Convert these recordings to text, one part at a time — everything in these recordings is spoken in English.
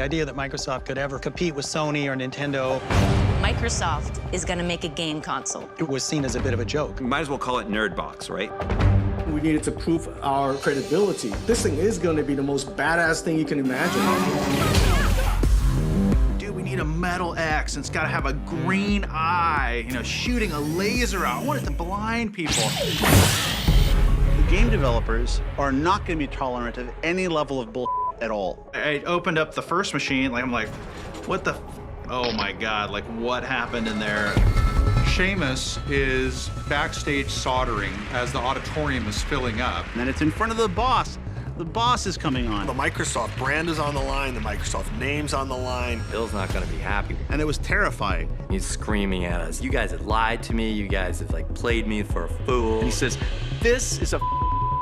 The idea that Microsoft could ever compete with Sony or Nintendo, Microsoft is going to make a game console. it was seen as a bit of a joke. Might as well call it Nerd Box, right? We needed to prove our credibility. This thing is going to be the most badass thing you can imagine. Dude, we need a metal X, and it's got to have a green eye, you know, shooting a laser out. I want it to blind people. The game developers are not going to be tolerant of any level of bull at all. I opened up the first machine, I'm like, what the oh my God, like what happened in there? Seamus is backstage soldering as the auditorium is filling up. And then it's in front of the boss. The boss is coming on. The Microsoft brand is on the line, the Microsoft name's on the line. Bill's not gonna be happy. And it was terrifying. He's screaming at us. You guys have lied to me. You guys have like played me for a fool. And he says, this is a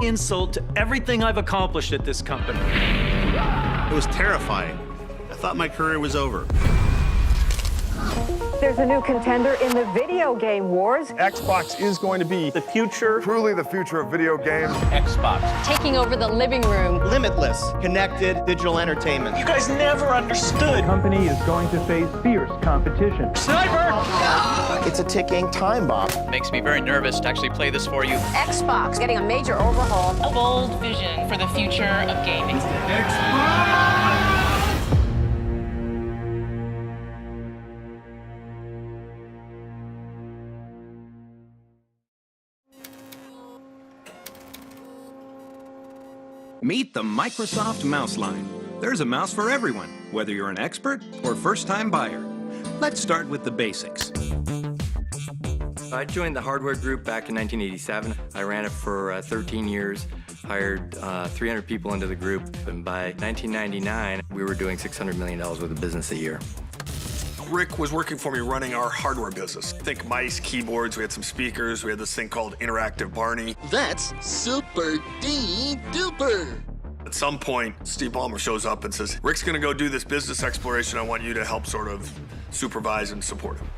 insult to everything I've accomplished at this company. It was terrifying. I thought my career was over. There's a new contender in the video game wars. Xbox is going to be the future. Truly the future of video games. Xbox. Taking over the living room. Limitless, connected digital entertainment. You guys never understood. The company is going to face fierce competition. Sniper! It's a ticking time bomb. Makes me very nervous to actually play this for you. Xbox getting a major overhaul. A bold vision for the future of gaming. Meet the Microsoft Mouse Line. There's a mouse for everyone, whether you're an expert or first-time buyer. Let's start with the basics. I joined the hardware group back in 1987. I ran it for 13 years, hired 300 people into the group, and by 1999, we were doing $600 million worth of business a year. Rick was working for me running our hardware business. Think mice, keyboards, we had some speakers, we had this thing called Interactive Barney. That's super duper. At some point, Steve Ballmer shows up and says, Rick's gonna go do this business exploration. I want you to help sort of supervise and support him.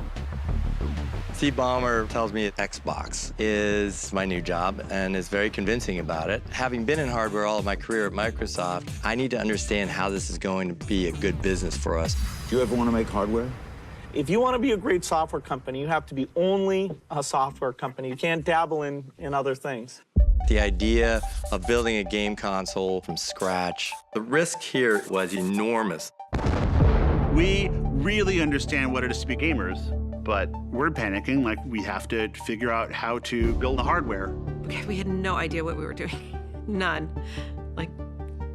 Steve Ballmer tells me Xbox is my new job and is very convincing about it. Having been in hardware all of my career at Microsoft, I need to understand how this is going to be a good business for us. Do you ever want to make hardware? If you want to be a great software company, you have to be only a software company. You can't dabble in other things. The idea of building a game console from scratch, the risk here was enormous. We really understand what it is to be gamers, but we're panicking like we have to figure out how to build the hardware. We had no idea what we were doing. None. Like,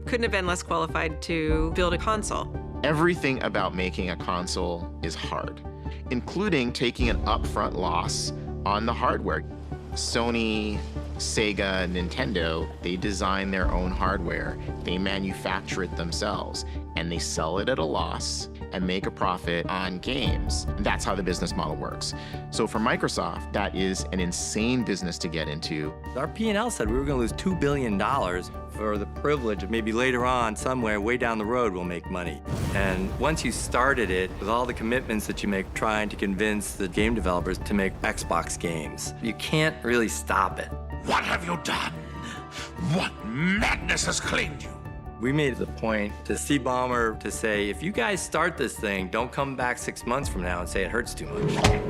couldn't have been less qualified to build a console. Everything about making a console is hard, including taking an upfront loss on the hardware. Sony, Sega, Nintendo, they design their own hardware, they manufacture it themselves, and they sell it at a loss and make a profit on games. That's how the business model works. So for Microsoft, that is an insane business to get into. Our P&L said we were going to lose $2 billion for the privilege of maybe later on, somewhere way down the road, we'll make money. And once you started it, with all the commitments that you make trying to convince the game developers to make Xbox games, you can't really stop it. What have you done? What madness has claimed you? We made it the point to Steve Ballmer to say, if you guys start this thing, don't come back 6 months from now and say it hurts too much.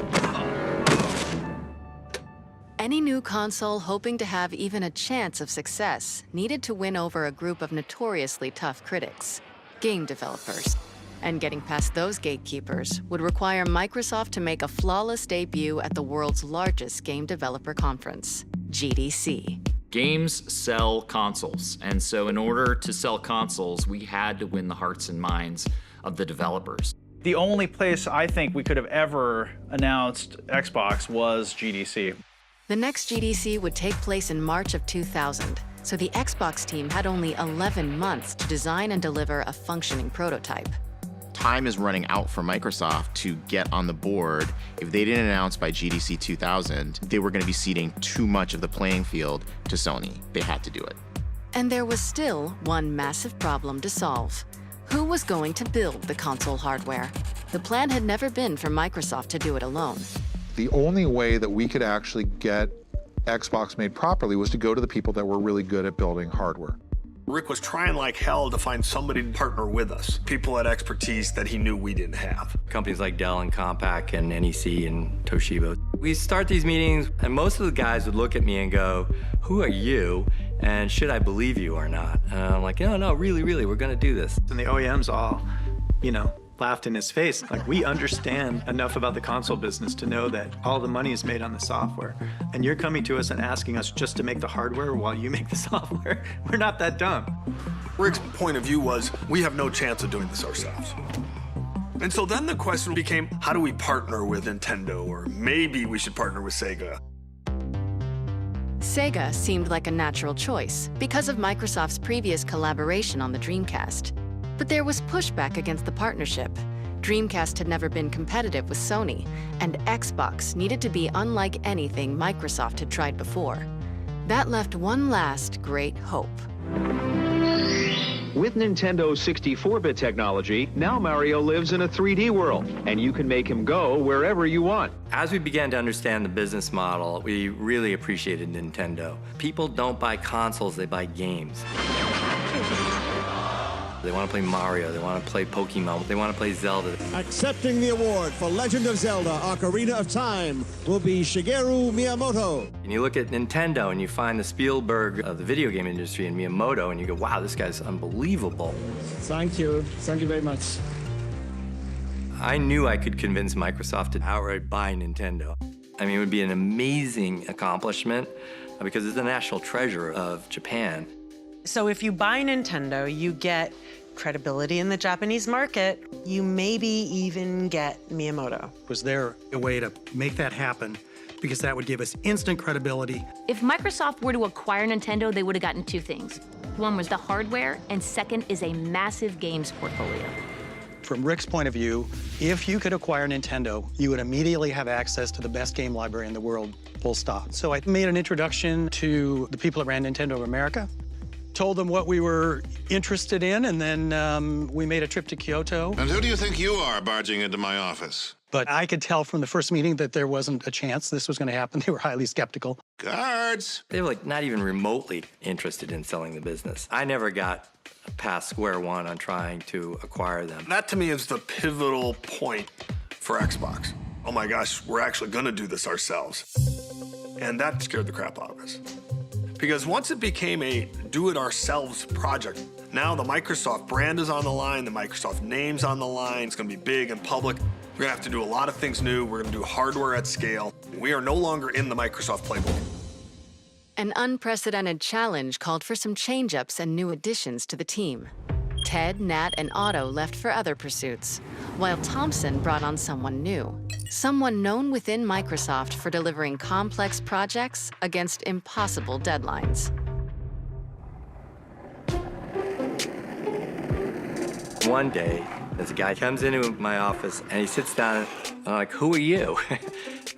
Any new console hoping to have even a chance of success needed to win over a group of notoriously tough critics, game developers. And getting past those gatekeepers would require Microsoft to make a flawless debut at the world's largest game developer conference, GDC. Games sell consoles, and so in order to sell consoles, we had to win the hearts and minds of the developers. The only place I think we could have ever announced Xbox was GDC. The next GDC would take place in March of 2000, so the Xbox team had only 11 months to design and deliver a functioning prototype. Time is running out for Microsoft to get on the board. If they didn't announce by GDC 2000, they were going to be ceding too much of the playing field to Sony. They had to do it. And there was still one massive problem to solve. Who was going to build the console hardware? The plan had never been for Microsoft to do it alone. The only way that we could actually get Xbox made properly was to go to the people that were really good at building hardware. Rick was trying like hell to find somebody to partner with us, people had expertise that he knew we didn't have. Companies like Dell and Compaq and NEC and Toshiba. We start these meetings, and most of the guys would look at me and go, "Who are you? And should I believe you or not?" And I'm like, no, really, we're gonna do this. And the OEMs all, laughed in his face. Like, we understand enough about the console business to know that all the money is made on the software. And you're coming to us and asking us just to make the hardware while you make the software. We're not that dumb. Rick's point of view was, we have no chance of doing this ourselves. And so then the question became, how do we partner with Nintendo? Or maybe we should partner with Sega. Sega seemed like a natural choice because of Microsoft's previous collaboration on the Dreamcast. But there was pushback against the partnership. Dreamcast had never been competitive with Sony, and Xbox needed to be unlike anything Microsoft had tried before. That left one last great hope. With Nintendo's 64-bit technology, now Mario lives in a 3D world, and you can make him go wherever you want. As we began to understand the business model, we really appreciated Nintendo. People don't buy consoles, they buy games. They want to play Mario, they want to play Pokemon, they want to play Zelda. Accepting the award for Legend of Zelda Ocarina of Time will be Shigeru Miyamoto. And you look at Nintendo and you find the Spielberg of the video game industry in Miyamoto and you go, wow, this guy's unbelievable. Thank you very much. I knew I could convince Microsoft to outright buy Nintendo. I mean, it would be an amazing accomplishment because it's the national treasure of Japan. So if you buy Nintendo, you get credibility in the Japanese market. You maybe even get Miyamoto. Was there a way to make that happen? Because that would give us instant credibility. If Microsoft were to acquire Nintendo, they would have gotten two things. One was the hardware, and second is a massive games portfolio. From Rick's point of view, if you could acquire Nintendo, you would immediately have access to the best game library in the world, full stop. So I made an introduction to the people that ran Nintendo of America, told them what we were interested in, and then we made a trip to Kyoto. And who do you think you are barging into my office? But I could tell from the first meeting that there wasn't a chance this was going to happen. They were highly skeptical. Guards! They were not even remotely interested in selling the business. I never got past square one on trying to acquire them. That to me is the pivotal point for Xbox. Oh my gosh, we're actually going to do this ourselves. And that scared the crap out of us. Because once it became a do-it-ourselves project, now the Microsoft brand is on the line, the Microsoft name's on the line, it's gonna be big and public. We're gonna have to do a lot of things new, we're gonna do hardware at scale. We are no longer in the Microsoft playbook. An unprecedented challenge called for some change-ups and new additions to the team. Ted, Nat, and Otto left for other pursuits, while Thompson brought on someone new. Someone known within Microsoft for delivering complex projects against impossible deadlines. One day, this guy comes into my office and he sits down and I'm like, "Who are you?"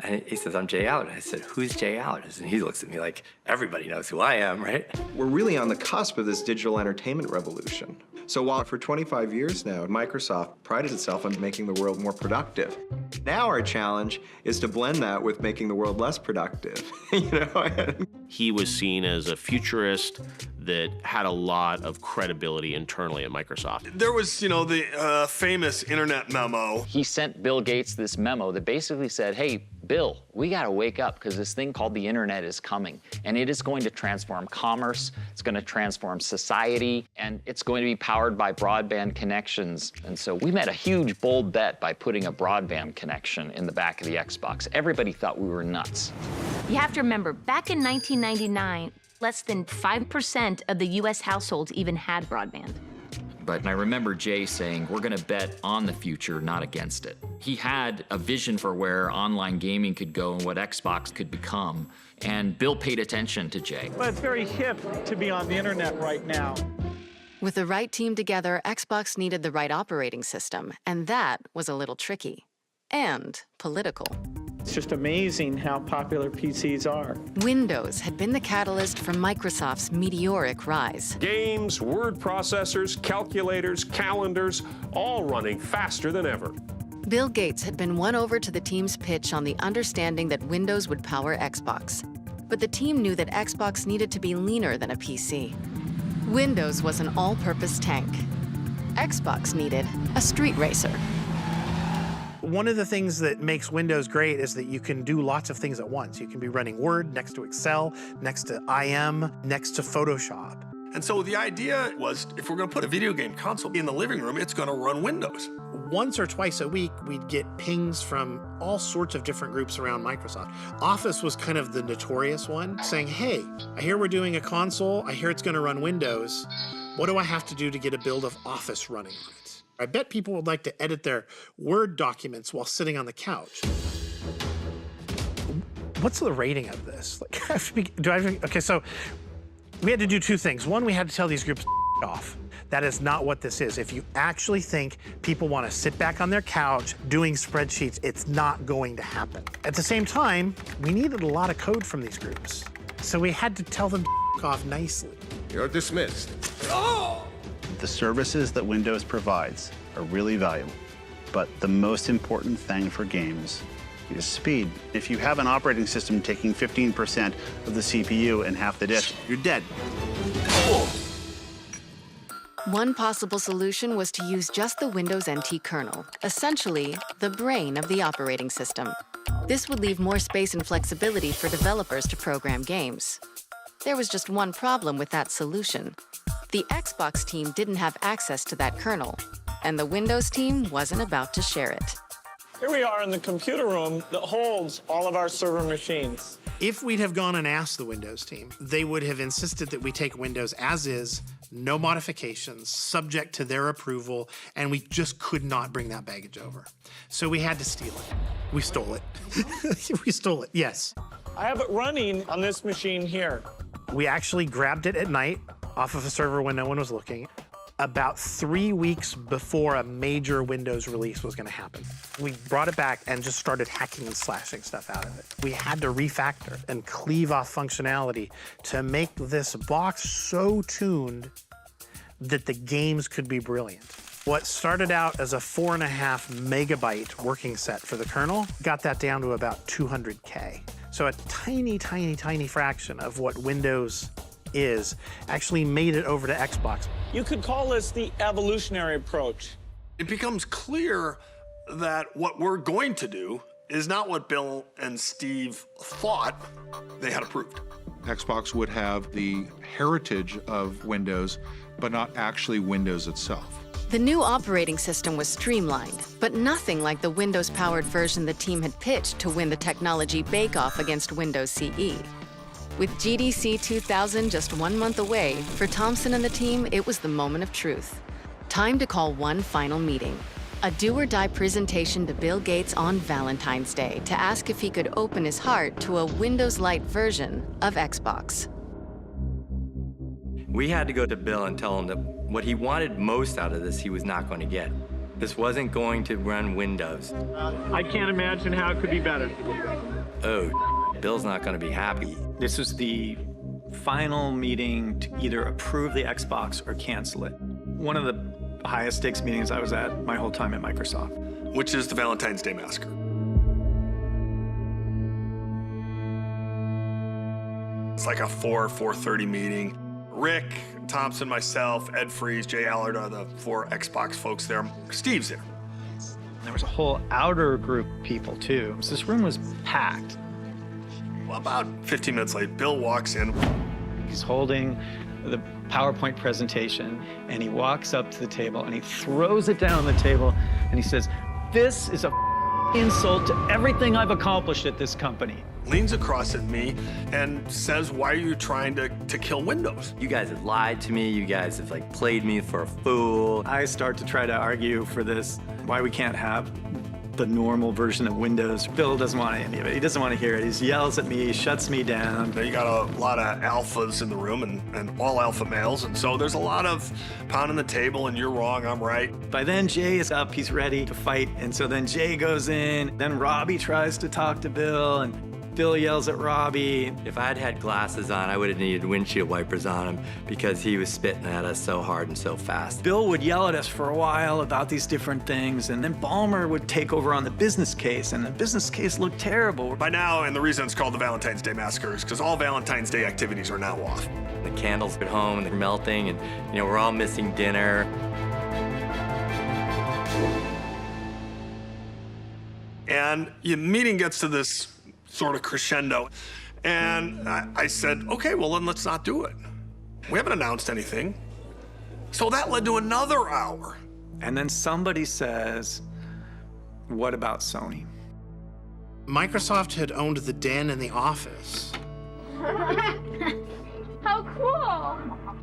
And he says, "I'm Jay Allard." I said, "Who's Jay Allard?" And he looks at me like, everybody knows who I am, right? We're really on the cusp of this digital entertainment revolution. So while for 25 years now, Microsoft prided itself on making the world more productive, now our challenge is to blend that with making the world less productive, you know? He was seen as a futurist that had a lot of credibility internally at Microsoft. There was, the famous internet memo. He sent Bill Gates this memo that basically said, hey, Bill, we gotta wake up because this thing called the internet is coming and it is going to transform commerce, it's gonna transform society, and it's going to be powered by broadband connections. And so we made a huge, bold bet by putting a broadband connection in the back of the Xbox. Everybody thought we were nuts. You have to remember, back in 1999, less than 5% of the US households even had broadband. But I remember Jay saying, we're gonna bet on the future, not against it. He had a vision for where online gaming could go and what Xbox could become. And Bill paid attention to Jay. Well, it's very hip to be on the internet right now. With the right team together, Xbox needed the right operating system, and that was a little tricky. And political. It's just amazing how popular PCs are. Windows had been the catalyst for Microsoft's meteoric rise. Games, word processors, calculators, calendars, all running faster than ever. Bill Gates had been won over to the team's pitch on the understanding that Windows would power Xbox. But the team knew that Xbox needed to be leaner than a PC. Windows was an all-purpose tank. Xbox needed a street racer. One of the things that makes Windows great is that you can do lots of things at once. You can be running Word next to Excel, next to IM, next to Photoshop. And so the idea was, if we're going to put a video game console in the living room, it's going to run Windows. Once or twice a week, we'd get pings from all sorts of different groups around Microsoft. Office was kind of the notorious one, saying, hey, I hear we're doing a console. I hear it's going to run Windows. What do I have to do to get a build of Office running on it? I bet people would like to edit their Word documents while sitting on the couch. What's the rating of this? Like, okay, so we had to do two things. One, we had to tell these groups off. That is not what this is. If you actually think people want to sit back on their couch doing spreadsheets, it's not going to happen. At the same time, we needed a lot of code from these groups. So we had to tell them off nicely. You're dismissed. Oh! The services that Windows provides are really valuable, but the most important thing for games is speed. If you have an operating system taking 15% of the CPU and half the disk, you're dead. One possible solution was to use just the Windows NT kernel, essentially the brain of the operating system. This would leave more space and flexibility for developers to program games. There was just one problem with that solution. The Xbox team didn't have access to that kernel, and the Windows team wasn't about to share it. Here we are in the computer room that holds all of our server machines. If we'd have gone and asked the Windows team, they would have insisted that we take Windows as is, no modifications, subject to their approval, and we just could not bring that baggage over. So we had to steal it. We stole it. We stole it, yes. I have it running on this machine here. We actually grabbed it at night off of a server when no one was looking, about 3 weeks before a major Windows release was gonna happen. We brought it back and just started hacking and slashing stuff out of it. We had to refactor and cleave off functionality to make this box so tuned that the games could be brilliant. What started out as a 4.5 megabyte working set for the kernel got that down to about 200K. So a tiny, tiny, tiny fraction of what Windows is actually made it over to Xbox. You could call this the evolutionary approach. It becomes clear that what we're going to do is not what Bill and Steve thought they had approved. Xbox would have the heritage of Windows, but not actually Windows itself. The new operating system was streamlined, but nothing like the Windows-powered version the team had pitched to win the technology bake-off against Windows CE. With GDC 2000 just 1 month away, for Thompson and the team, it was the moment of truth. Time to call one final meeting. A do-or-die presentation to Bill Gates on Valentine's Day to ask if he could open his heart to a Windows Lite version of Xbox. We had to go to Bill and tell him that what he wanted most out of this, he was not going to get. This wasn't going to run Windows. I can't imagine how it could be better. Oh, Bill's not going to be happy. This was the final meeting to either approve the Xbox or cancel it. One of the highest stakes meetings I was at my whole time at Microsoft. Which is the Valentine's Day Massacre. It's like a 4:30 meeting. Rick, Thompson, myself, Ed Freeze, Jay Allard are the 4 Xbox folks there. Steve's there. There was a whole outer group of people too. So this room was packed. Well, about 15 minutes late, Bill walks in. He's holding the PowerPoint presentation and he walks up to the table and he throws it down on the table and he says, "This is a insult to everything I've accomplished at this company." Leans across at me and says, "Why are you trying to kill Windows?" You guys have lied to me. You guys have like played me for a fool. I start to try to argue for this, why we can't have the normal version of Windows. Bill doesn't want any of it. He doesn't want to hear it. He yells at me, he shuts me down. You got a lot of alphas in the room and all alpha males, and so there's a lot of pounding the table and you're wrong, I'm right. By then Jay is up, he's ready to fight, and so then Jay goes in, then Robbie tries to talk to Bill, and Bill yells at Robbie. If I'd had glasses on, I would have needed windshield wipers on him because he was spitting at us so hard and so fast. Bill would yell at us for a while about these different things, and then Ballmer would take over on the business case, and the business case looked terrible. By now, and the reason it's called the Valentine's Day Massacre is because all Valentine's Day activities are now off. The candles at home, and they're melting, and we're all missing dinner. And the meeting gets to this sort of crescendo. And I said, okay, well, then let's not do it. We haven't announced anything. So that led to another hour. And then somebody says, what about Sony? Microsoft had owned the den and the office. How cool!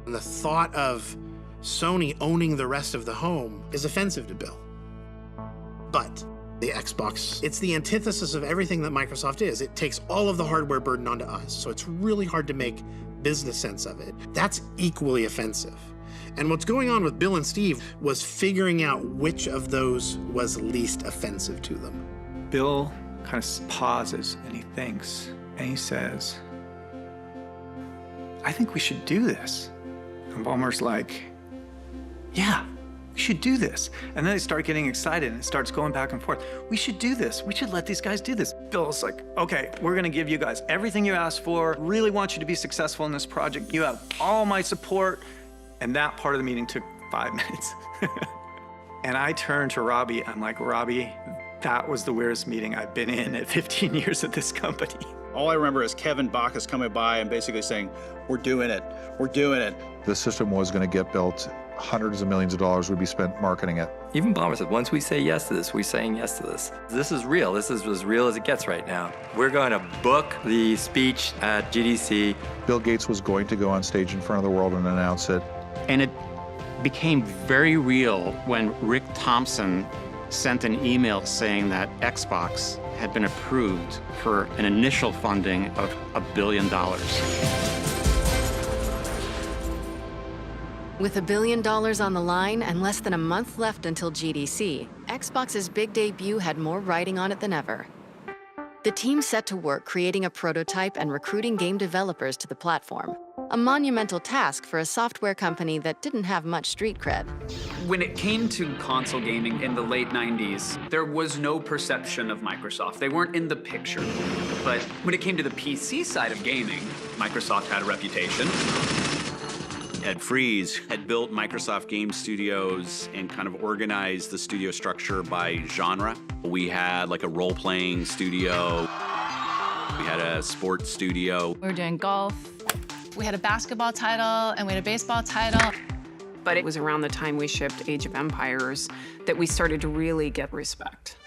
And the thought of Sony owning the rest of the home is offensive to Bill. But the Xbox, it's the antithesis of everything that Microsoft is. It takes all of the hardware burden onto us, so it's really hard to make business sense of it. That's equally offensive. And what's going on with Bill and Steve was figuring out which of those was least offensive to them. Bill kind of pauses and he thinks, and he says, I think we should do this. And Ballmer's like, yeah, we should do this. And then they start getting excited and it starts going back and forth. We should do this. We should let these guys do this. Bill's like, okay, we're gonna give you guys everything you asked for. Really want you to be successful in this project. You have all my support. And that part of the meeting took 5 minutes. And I turned to Robbie. I'm like, Robbie, that was the weirdest meeting I've been in at 15 years at this company. All I remember is Kevin Bacchus coming by and basically saying, we're doing it, we're doing it. The system was going to get built. Hundreds of millions of dollars would be spent marketing it. Even Ballmer said, once we say yes to this, we're saying yes to this. This is real. This is as real as it gets right now. We're going to book the speech at GDC. Bill Gates was going to go on stage in front of the world and announce it. And it became very real when Rick Thompson sent an email saying that Xbox had been approved for an initial funding of $1 billion. With $1 billion on the line and less than a month left until GDC, Xbox's big debut had more riding on it than ever. The team set to work creating a prototype and recruiting game developers to the platform, a monumental task for a software company that didn't have much street cred. When it came to console gaming in the late 90s, there was no perception of Microsoft. They weren't in the picture. But when it came to the PC side of gaming, Microsoft had a reputation. Ed Fries had built Microsoft Game Studios and kind of organized the studio structure by genre. We had like a role-playing studio. We had a sports studio. We were doing golf. We had a basketball title and we had a baseball title. But it was around the time we shipped Age of Empires that we started to really get respect.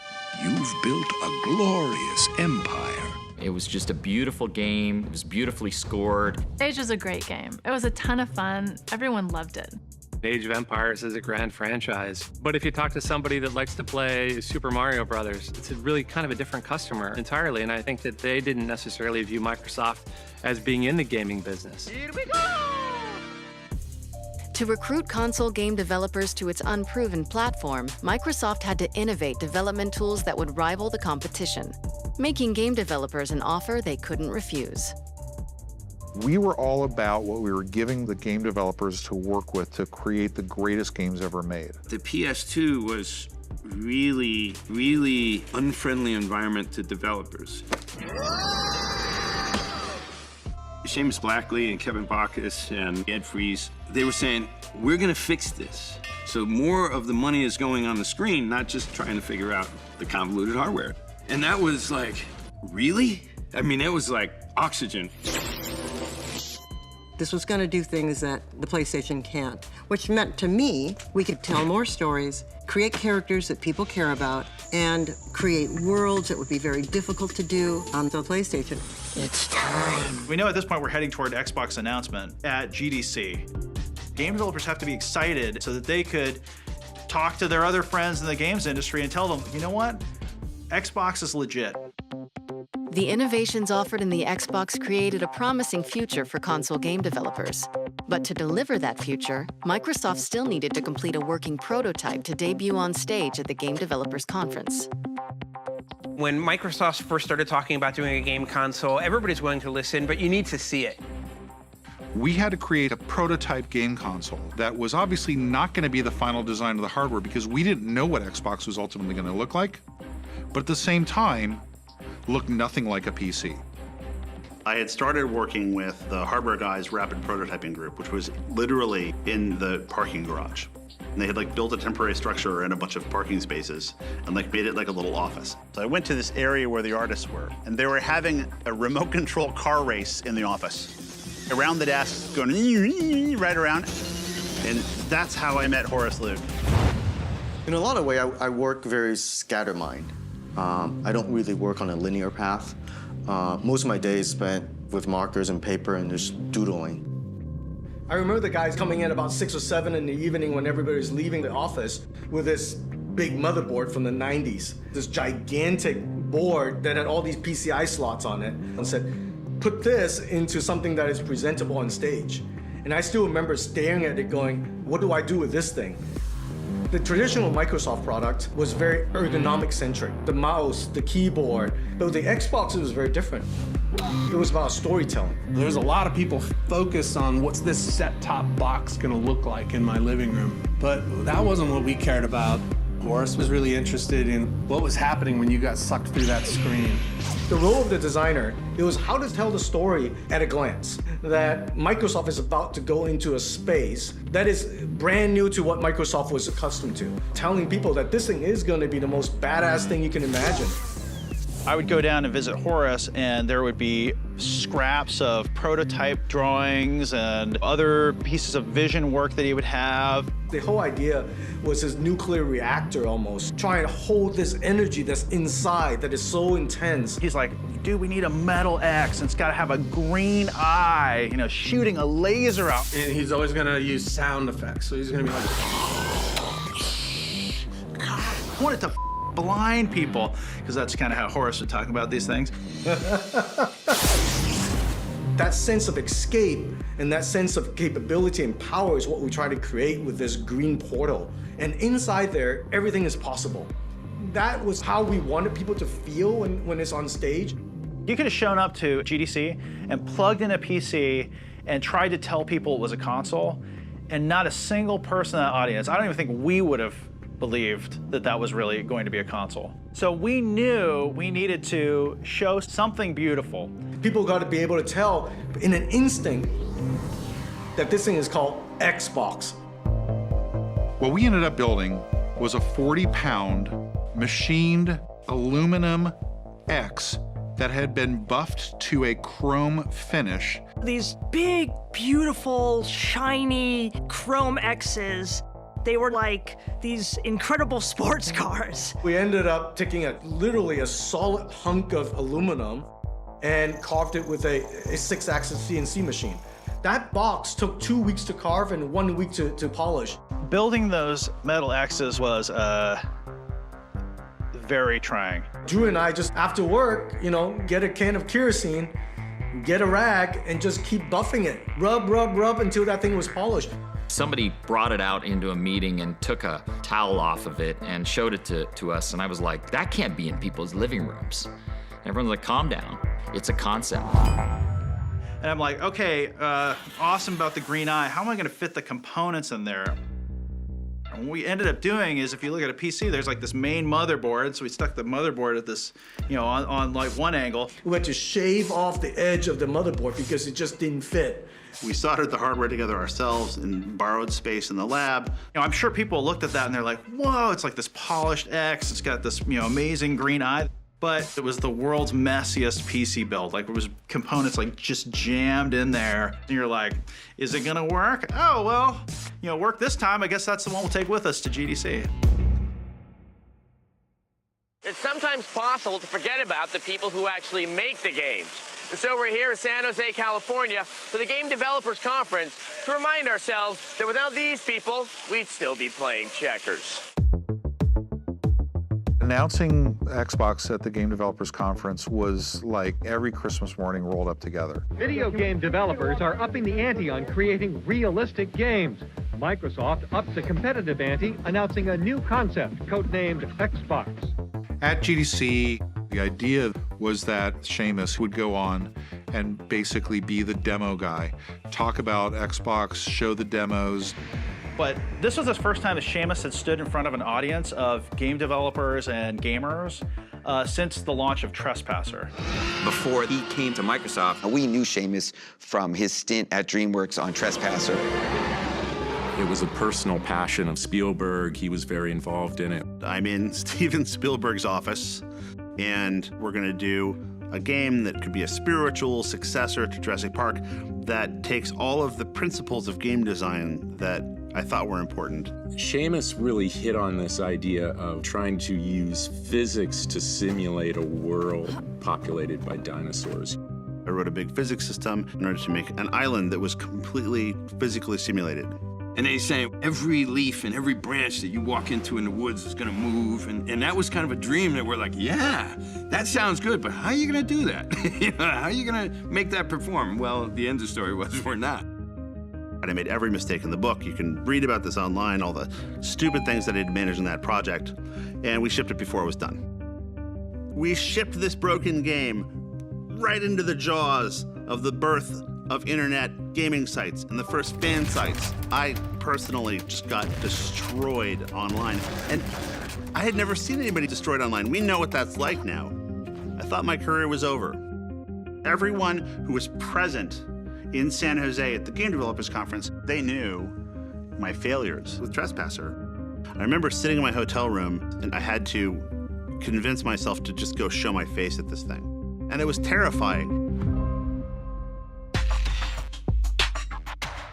You've built a glorious empire. It was just a beautiful game. It was beautifully scored. Age was a great game. It was a ton of fun. Everyone loved it. Age of Empires is a grand franchise. But if you talk to somebody that likes to play Super Mario Brothers, it's really kind of a different customer entirely. And I think that they didn't necessarily view Microsoft as being in the gaming business. Here we go! To recruit console game developers to its unproven platform, Microsoft had to innovate development tools that would rival the competition, making game developers an offer they couldn't refuse. We were all about what we were giving the game developers to work with to create the greatest games ever made. The PS2 was really, really unfriendly environment to developers. Seamus Blackley and Kevin Bacchus and Ed Fries, they were saying, we're gonna fix this. So more of the money is going on the screen, not just trying to figure out the convoluted hardware. And that was like, really? I mean, it was like oxygen. This was going to do things that the PlayStation can't, which meant to me we could tell more stories, create characters that people care about, and create worlds that would be very difficult to do on the PlayStation. It's time. We know at this point we're heading toward Xbox announcement at GDC. Game developers have to be excited so that they could talk to their other friends in the games industry and tell them, you know what? Xbox is legit. The innovations offered in the Xbox created a promising future for console game developers. But to deliver that future, Microsoft still needed to complete a working prototype to debut on stage at the Game Developers Conference. When Microsoft first started talking about doing a game console, everybody's willing to listen, but you need to see it. We had to create a prototype game console that was obviously not going to be the final design of the hardware because we didn't know what Xbox was ultimately going to look like, but at the same time, looked nothing like a PC. I had started working with the Hardware Guys Rapid Prototyping Group, which was literally in the parking garage. And they had like built a temporary structure in a bunch of parking spaces and like made it like a little office. So I went to this area where the artists were, and they were having a remote control car race in the office. Around the desk, going right around. And that's how I met Horace Luke. In a lot of ways, I work very scattermind. I don't really work on a linear path. Most of my days spent with markers and paper and just doodling. I remember the guys coming in about 6 or 7 in the evening when everybody's leaving the office with this big motherboard from the 90s, this gigantic board that had all these PCI slots on it, and said, put this into something that is presentable on stage. And I still remember staring at it going, what do I do with this thing? The traditional Microsoft product was very ergonomic-centric. The mouse, the keyboard. But with the Xbox, it was very different. It was about storytelling. There's a lot of people focused on what's this set-top box gonna look like in my living room. But that wasn't what we cared about. Horace was really interested in what was happening when you got sucked through that screen. The role of the designer, it was how to tell the story at a glance. That Microsoft is about to go into a space that is brand new to what Microsoft was accustomed to. Telling people that this thing is going to be the most badass thing you can imagine. I would go down and visit Horace, and there would be scraps of prototype drawings and other pieces of vision work that he would have. The whole idea was this nuclear reactor almost, trying to hold this energy that's inside that is so intense. He's like, dude, we need a metal X, and it's got to have a green eye, you know, shooting a laser out. And he's always gonna use sound effects, so he's gonna be like, I wanted to blind people, because that's kind of how Horace would talk about these things. That sense of escape and that sense of capability and power is what we try to create with this green portal. And inside there, everything is possible. That was how we wanted people to feel when it's on stage. You could have shown up to GDC and plugged in a PC and tried to tell people it was a console, and not a single person in the audience, I don't even think we would have believed that that was really going to be a console. So we knew we needed to show something beautiful. People got to be able to tell in an instinct that this thing is called Xbox. What we ended up building was a 40-pound machined aluminum X that had been buffed to a chrome finish. These big, beautiful, shiny chrome X's, they were like these incredible sports cars. We ended up taking literally a solid hunk of aluminum and carved it with a 6-axis CNC machine. That box took 2 weeks to carve and 1 week to polish. Building those metal X's was very trying. Drew and I just, after work, you know, get a can of kerosene, get a rag, and just keep buffing it. Rub, rub, rub until that thing was polished. Somebody brought it out into a meeting and took a towel off of it and showed it to us, and I was like, that can't be in people's living rooms. And everyone's like, calm down, it's a concept. And I'm like, okay, awesome about the green eye. How am I gonna fit the components in there? And what we ended up doing is, if you look at a PC, there's like this main motherboard, so we stuck the motherboard at this, you know, on like one angle. We had to shave off the edge of the motherboard because it just didn't fit. We soldered the hardware together ourselves and borrowed space in the lab. You know, I'm sure people looked at that and they're like, whoa, it's like this polished X, it's got this, you know, amazing green eye. But it was the world's messiest PC build. Like, it was components like just jammed in there. And you're like, is it gonna work? Oh, well, you know, work this time. I guess that's the one we'll take with us to GDC. It's sometimes possible to forget about the people who actually make the games. And so we're here in San Jose, California for the Game Developers Conference to remind ourselves that without these people, we'd still be playing checkers. Announcing Xbox at the Game Developers Conference was like every Christmas morning rolled up together. Video game developers are upping the ante on creating realistic games. Microsoft ups the competitive ante, announcing a new concept codenamed Xbox. At GDC, The idea was that Seamus would go on and basically be the demo guy, talk about Xbox, show the demos. But this was the first time that Seamus had stood in front of an audience of game developers and gamers since the launch of Trespasser. Before he came to Microsoft, we knew Seamus from his stint at DreamWorks on Trespasser. It was a personal passion of Spielberg. He was very involved in it. I'm in Steven Spielberg's office, and we're going to do a game that could be a spiritual successor to Jurassic Park that takes all of the principles of game design that I thought were important. Seamus really hit on this idea of trying to use physics to simulate a world populated by dinosaurs. I wrote a big physics system in order to make an island that was completely physically simulated. And then he's saying every leaf and every branch that you walk into in the woods is gonna move. And that was kind of a dream that we're like, yeah, that sounds good, but how are you gonna do that? How are you gonna make that perform? Well, the end of the story was we're not. And I made every mistake in the book. You can read about this online, all the stupid things that I had managed in that project. And we shipped it before it was done. We shipped this broken game right into the jaws of the birth of internet gaming sites and the first fan sites. I personally just got destroyed online. And I had never seen anybody destroyed online. We know what that's like now. I thought my career was over. Everyone who was present in San Jose at the Game Developers Conference, they knew my failures with Trespasser. I remember sitting in my hotel room and I had to convince myself to just go show my face at this thing. And it was terrifying.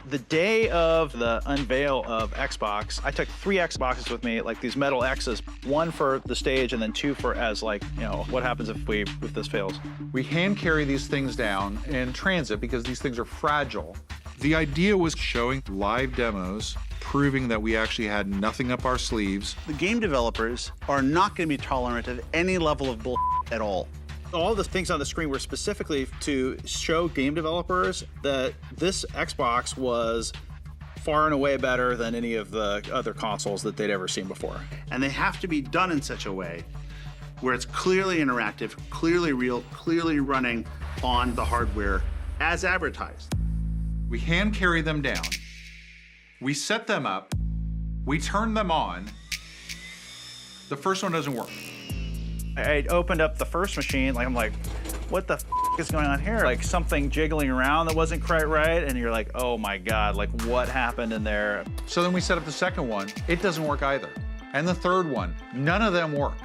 The day of the unveil of Xbox, I took 3 Xboxes with me, like these metal X's, 1 for the stage and then 2 for as like, you know, what happens if this fails. We hand carry these things down in transit because these things are fragile. The idea was showing live demos, proving that we actually had nothing up our sleeves. The game developers are not going to be tolerant of any level of bull at all. All the things on the screen were specifically to show game developers that this Xbox was far and away better than any of the other consoles that they'd ever seen before. And they have to be done in such a way where it's clearly interactive, clearly real, clearly running on the hardware as advertised. We hand carry them down, we set them up, we turn them on. The first one doesn't work. I opened up the first machine, like I'm like, what the f is going on here? Like something jiggling around that wasn't quite right, and you're like, oh my God, like what happened in there? So then we set up the second one, it doesn't work either. And the third one, none of them work.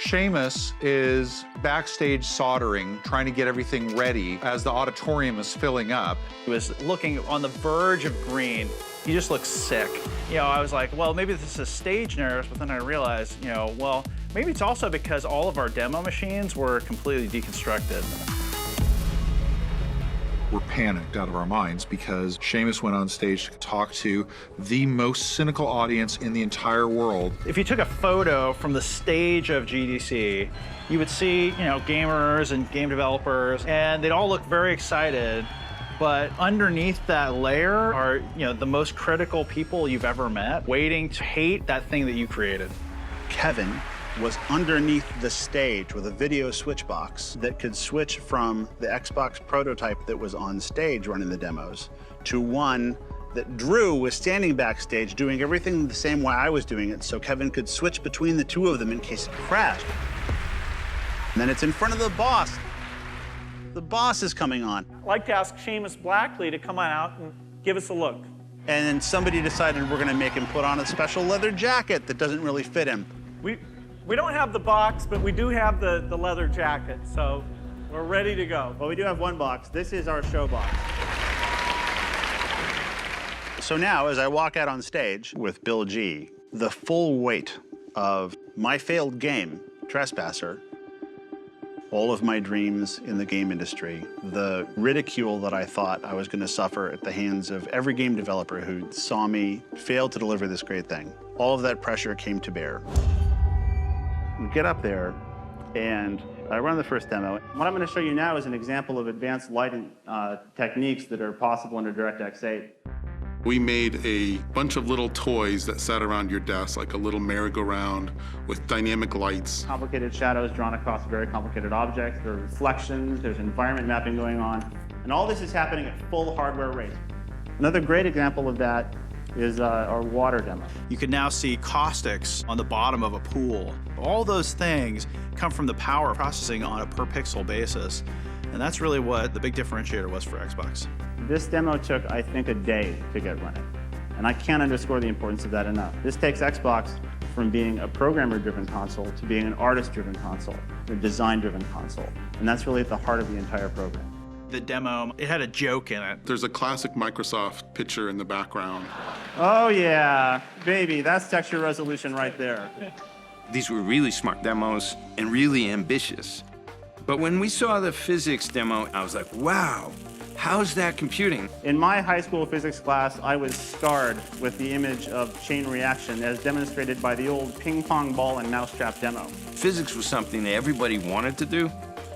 Seamus is backstage soldering, trying to get everything ready as the auditorium is filling up. He was looking on the verge of green. He just looked sick. You know, I was like, well, maybe this is stage nerves, but then I realized, you know, well, maybe it's also because all of our demo machines were completely deconstructed. We're panicked out of our minds because Seamus went on stage to talk to the most cynical audience in the entire world. If you took a photo from the stage of GDC, you would see, you know, gamers and game developers, and they'd all look very excited. But underneath that layer are, you know, the most critical people you've ever met, waiting to hate that thing that you created. Kevin was underneath the stage with a video switch box that could switch from the Xbox prototype that was on stage running the demos to one that Drew was standing backstage doing everything the same way I was doing it, so Kevin could switch between the two of them in case it crashed. And then it's in front of the boss. The boss is coming on. I'd like to ask Seamus Blackley to come on out and give us a look. And then somebody decided we're gonna make him put on a special leather jacket that doesn't really fit him. We don't have the box, but we do have the leather jacket, so we're ready to go. Well, we do have one box. This is our show box. So now, as I walk out on stage with Bill G, the full weight of my failed game, Trespasser, all of my dreams in the game industry, the ridicule that I thought I was going to suffer at the hands of every game developer who saw me fail to deliver this great thing, all of that pressure came to bear. We get up there, and I run the first demo. What I'm going to show you now is an example of advanced lighting techniques that are possible under DirectX 8. We made a bunch of little toys that sat around your desk, like a little merry-go-round with dynamic lights. Complicated shadows drawn across very complicated objects. There are reflections, there's environment mapping going on. And all this is happening at full hardware rate. Another great example of that is our water demo. You can now see caustics on the bottom of a pool. All those things come from the power processing on a per pixel basis. And that's really what the big differentiator was for Xbox. This demo took, I think, a day to get running. And I can't underscore the importance of that enough. This takes Xbox from being a programmer-driven console to being an artist-driven console, a design-driven console. And that's really at the heart of the entire program. The demo, it had a joke in it. There's a classic Microsoft picture in the background. Oh yeah, baby, that's texture resolution right there. These were really smart demos and really ambitious. But when we saw the physics demo, I was like, wow, how's that computing? In my high school physics class, I was scarred with the image of chain reaction as demonstrated by the old ping pong ball and mousetrap demo. Physics was something that everybody wanted to do.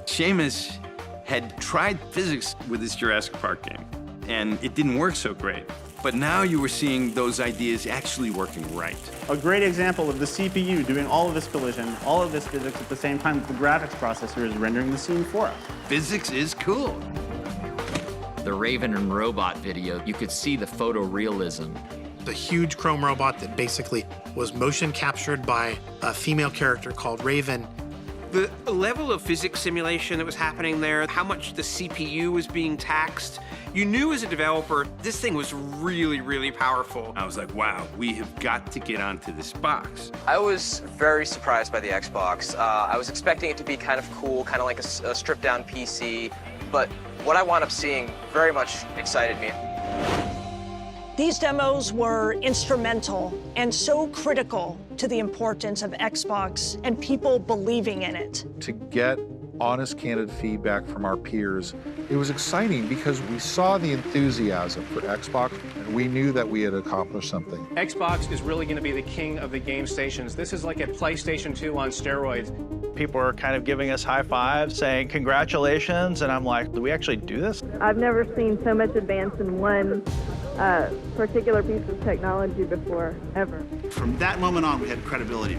Seamus had tried physics with his Jurassic Park game, and it didn't work so great. But now you were seeing those ideas actually working right. A great example of the CPU doing all of this collision, all of this physics at the same time that the graphics processor is rendering the scene for us. Physics is cool. The Raven and Robot video, you could see the photorealism. The huge chrome robot that basically was motion captured by a female character called Raven. The level of physics simulation that was happening there, how much the CPU was being taxed, you knew as a developer, this thing was really, really powerful. I was like, wow, we have got to get onto this box. I was very surprised by the Xbox. I was expecting it to be kind of cool, kind of like a stripped-down PC, but what I wound up seeing very much excited me. These demos were instrumental and so critical to the importance of Xbox and people believing in it. To get honest, candid feedback from our peers, it was exciting because we saw the enthusiasm for Xbox and we knew that we had accomplished something. Xbox is really going to be the king of the game stations. This is like a PlayStation 2 on steroids. People are kind of giving us high fives, saying congratulations, and I'm like, do we actually do this? I've never seen so much advance in one particular piece of technology before, ever. From that moment on, we had credibility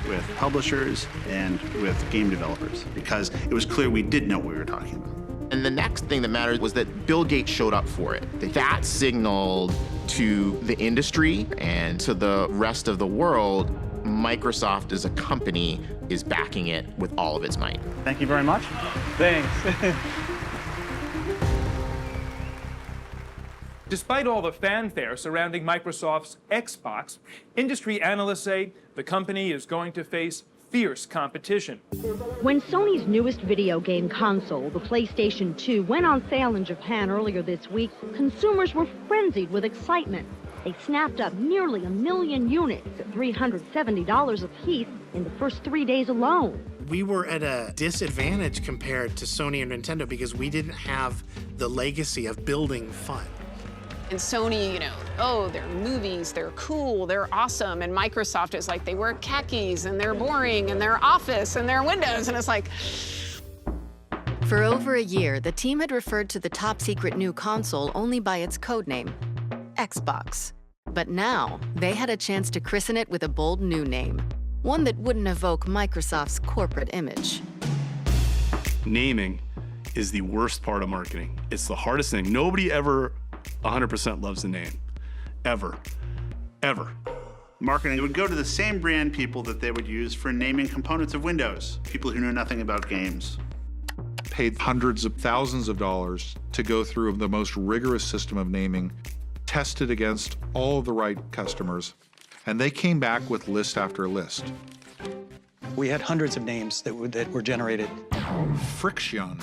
with publishers and with game developers because it was clear we did know what we were talking about. And the next thing that mattered was that Bill Gates showed up for it. That signaled to the industry and to the rest of the world, Microsoft as a company is backing it with all of its might. Thank you very much. Thanks. Despite all the fanfare surrounding Microsoft's Xbox, industry analysts say the company is going to face fierce competition. When Sony's newest video game console, the PlayStation 2, went on sale in Japan earlier this week, consumers were frenzied with excitement. They snapped up nearly 1 million units at $370 apiece in the first 3 days alone. We were at a disadvantage compared to Sony and Nintendo because we didn't have the legacy of building fun. And Sony, you know, oh, they're movies, they're cool, they're awesome. And Microsoft is like, they wear khakis and they're boring and they're Office and they're Windows. And it's like... For over a year, the team had referred to the top-secret new console only by its codename, Xbox. But now, they had a chance to christen it with a bold new name, one that wouldn't evoke Microsoft's corporate image. Naming is the worst part of marketing. It's the hardest thing. Nobody ever 100% loves the name, ever. Marketing would go to the same brand people that they would use for naming components of Windows, people who know nothing about games. Paid hundreds of thousands of dollars to go through the most rigorous system of naming, tested against all of the right customers, and they came back with list after list. We had hundreds of names that were generated. Friction,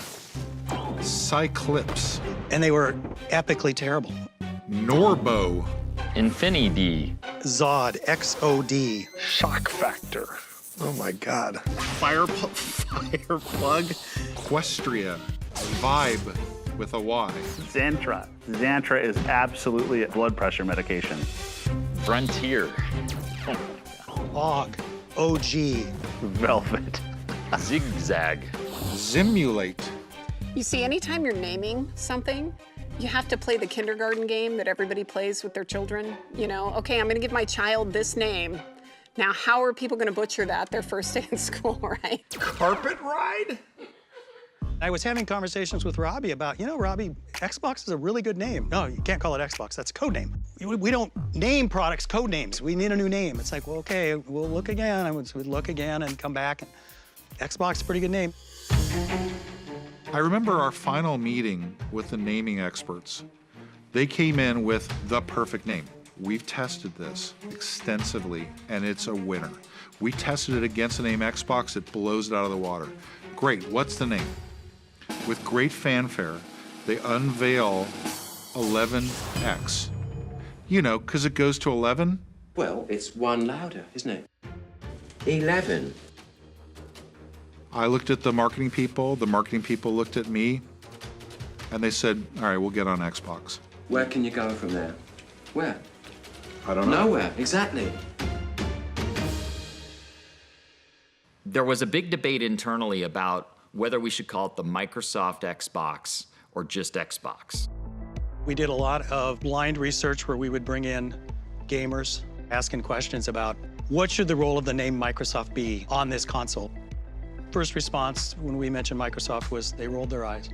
Cyclips. And they were epically terrible. Norbo. Infinity. Zod, XOD. Shock Factor. Oh my God. Fireplug. Equestria. Vibe with a Y. Xantra. Xantra is absolutely a blood pressure medication. Frontier. Og. OG. Velvet. Zigzag. Zimulate. You see, anytime you're naming something, You have to play the kindergarten game that everybody plays with their children. You know, okay, I'm gonna give my child this name. Now, how are people gonna butcher that their first day in school, right? Carpet ride? I was having conversations with Robbie about, you know, Robbie, Xbox is a really good name. No, you can't call it Xbox, that's a code name. We don't name products code names. We need a new name. It's like, well, okay, we'll look again. I would look again and come back. And Xbox is a pretty good name. I remember our final meeting with the naming experts. They came in with the perfect name. We've tested this extensively, and it's a winner. We tested it against the name Xbox, it blows it out of the water. Great, what's the name? With great fanfare, they unveil 11X. You know, because it goes to 11. Well, it's one louder, isn't it? 11. I looked at the marketing people looked at me, and they said, all right, we'll get on Xbox. Where can you go from there? Where? I don't know. Nowhere, exactly. There was a big debate internally about whether we should call it the Microsoft Xbox or just Xbox. We did a lot of blind research where we would bring in gamers asking questions about what should the role of the name Microsoft be on this console. First response when we mentioned Microsoft was they rolled their eyes.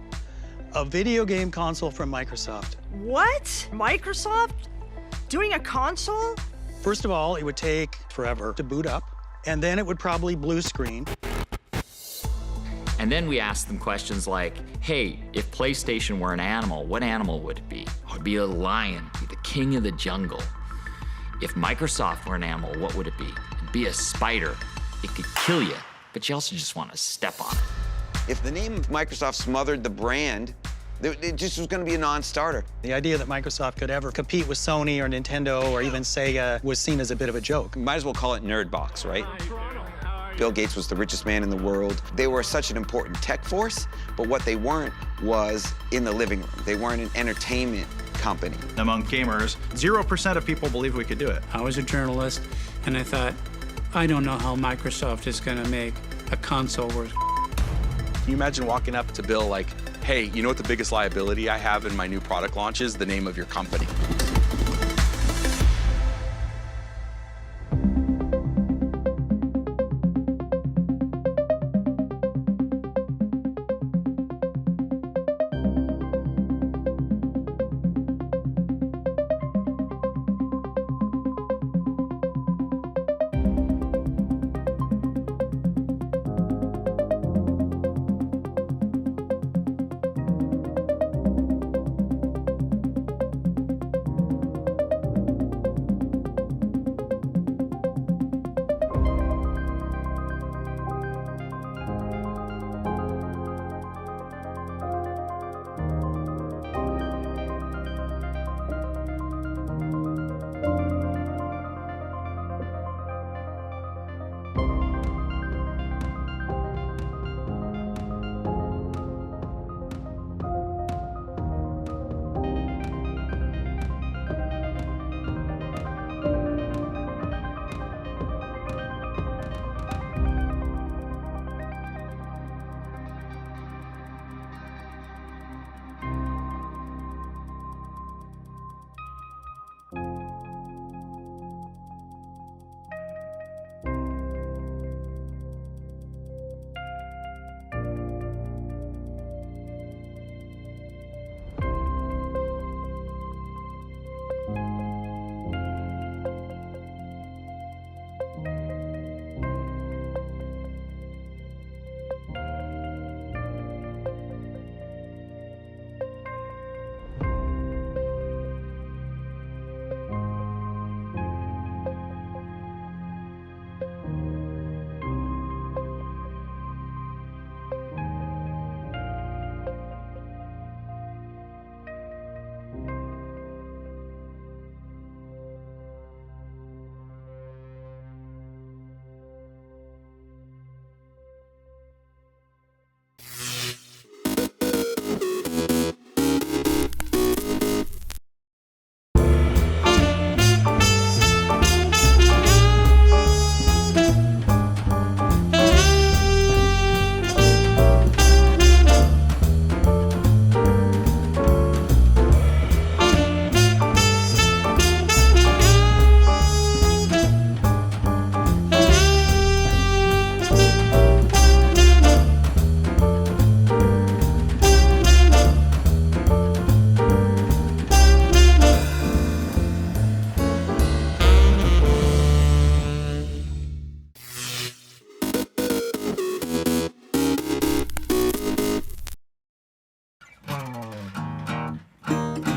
A video game console from Microsoft. What? Microsoft? Doing a console? First of all, it would take forever to boot up, and then it would probably blue screen. And then we asked them questions like, hey, if PlayStation were an animal, what animal would it be? It would be a lion, be the king of the jungle. If Microsoft were an animal, what would it be? It'd be a spider. It could kill you, but you also just want to step on it. If the name of Microsoft smothered the brand, it just was going to be a non-starter. The idea that Microsoft could ever compete with Sony or Nintendo or even Sega was seen as a bit of a joke. Might as well call it Nerd Box, right? Bill Gates was the richest man in the world. They were such an important tech force, but what they weren't was in the living room. They weren't an entertainment company. Among gamers, 0% of people believe we could do it. I was a journalist, and I thought, I don't know how Microsoft is going to make a console worth. Can you imagine walking up to Bill like, hey, you know what the biggest liability I have in my new product launch is? The name of your company.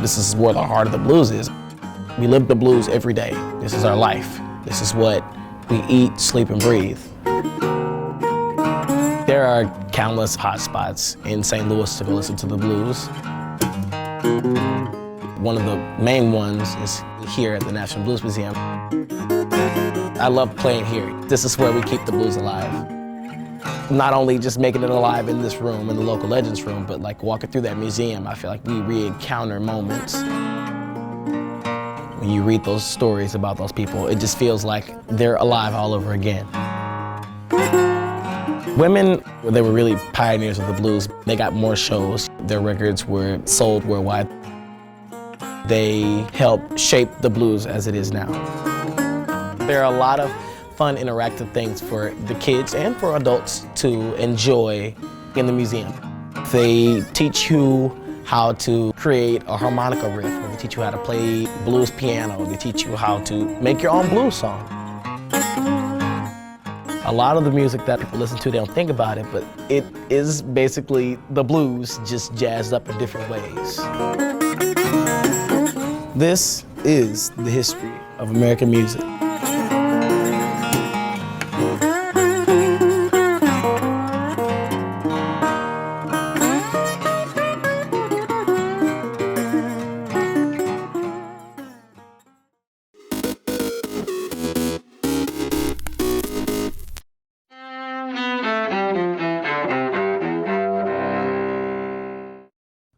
This is where the heart of the blues is. We live the blues every day. This is our life. This is what we eat, sleep, and breathe. There are countless hot spots in St. Louis to go listen to the blues. One of the main ones is here at the National Blues Museum. I love playing here. This is where we keep the blues alive. Not only just making it alive in this room, in the Local Legends room, but like walking through that museum, I feel like we re-encounter moments. When you read those stories about those people, it just feels like they're alive all over again. Women, they were really pioneers of the blues. They got more shows. Their records were sold worldwide. They helped shape the blues as it is now. There are a lot of fun, interactive things for the kids and for adults to enjoy in the museum. They teach you how to create a harmonica riff, or they teach you how to play blues piano, they teach you how to make your own blues song. A lot of the music that people listen to, they don't think about it, but it is basically the blues just jazzed up in different ways. This is the history of American music.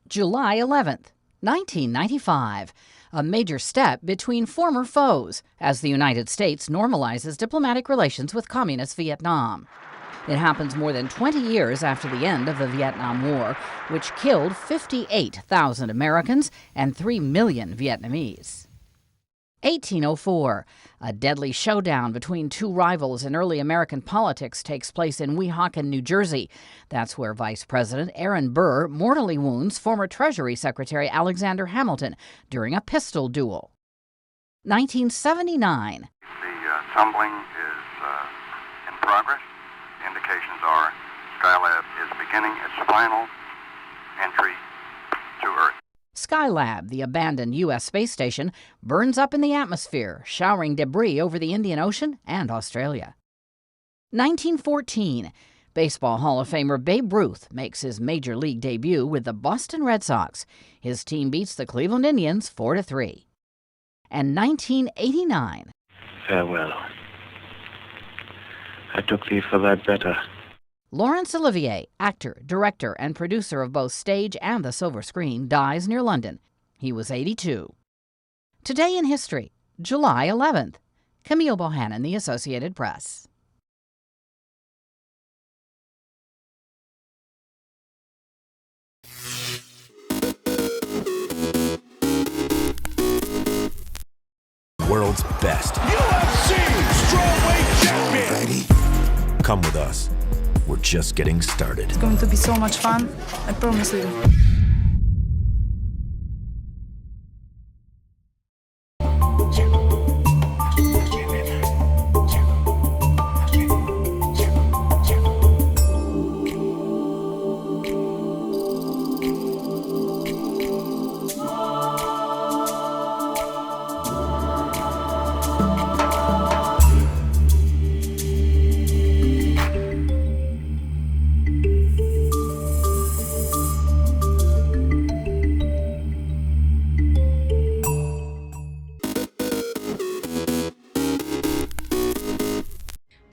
July 11th, 1995, a major step between former foes as the United States normalizes diplomatic relations with communist Vietnam. It happens more than 20 years after the end of the Vietnam War, which killed 58,000 Americans and 3 million Vietnamese. 1804, a deadly showdown between two rivals in early American politics takes place in Weehawken, New Jersey. That's where Vice President Aaron Burr mortally wounds former Treasury Secretary Alexander Hamilton during a pistol duel. 1979. The tumbling is in progress. Indications are Skylab is beginning its final entry to Earth. Skylab, the abandoned U.S. space station, burns up in the atmosphere, showering debris over the Indian Ocean and Australia. 1914. Baseball Hall of Famer Babe Ruth makes his Major League debut with the Boston Red Sox. His team beats the Cleveland Indians 4-3. And 1989. Farewell. I took thee for thy better. Laurence Olivier, actor, director, and producer of both stage and the silver screen, dies near London. He was 82. Today in history, July 11th. Camille Bohannon, The Associated Press. World's best. UFC Strawweight Champion. Ready? Come with us. We're just getting started. It's going to be so much fun, I promise you.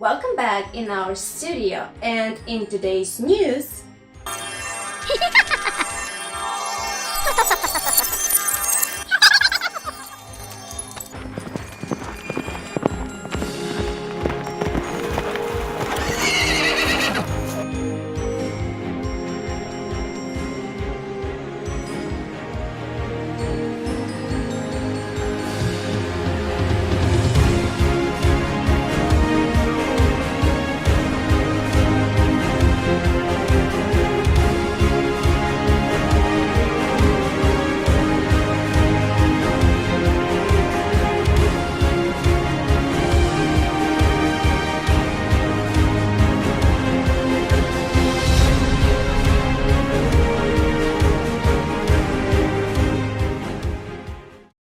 Welcome back in our studio, and in today's news,